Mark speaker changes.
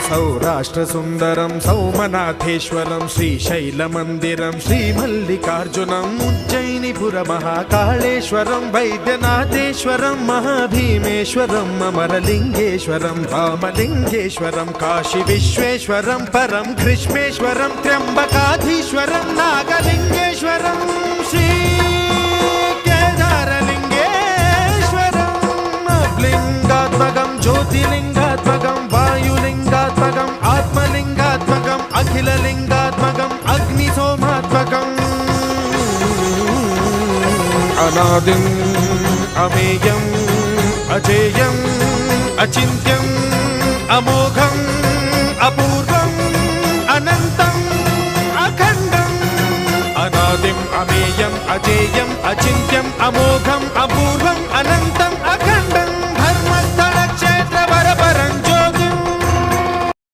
Speaker 1: सौराष्ट्रसुन्दरं सौमनाथेश्वरं श्रीशैलमन्दिरं श्रीमल्लिकार्जुनम् उज्जयिनीपुरमहाकाळेश्वरं वैद्यनाथेश्वरं महाभीमेश्वरम् अमरलिङ्गेश्वरं रामलिङ्गेश्वरं काशीविश्वेश्वरं परं घृष्मेश्वरं त्र्यम्बकाधीश्वरं नागलिङ्गेश्वरं श्रीकेदारलिङ्गेश्वरम् लिङ्गात्मकं ज्योतिलिङ्गात्मकं वायुलिङ्गात्मकम् आत्मलिङ्गात्मकम् अखिललिङ्गात्मकम् अग्निसोमात्मकम् अनादिम् अमेयम् अजेयम् अचिन्त्यम् अमोघम् अपूर्वम् अनन्तम् अखण्डम् अनादिम् अमेयम् अजेयम् अचिन्त्यम् अमोघम् अपूर्वम् अनन्तम्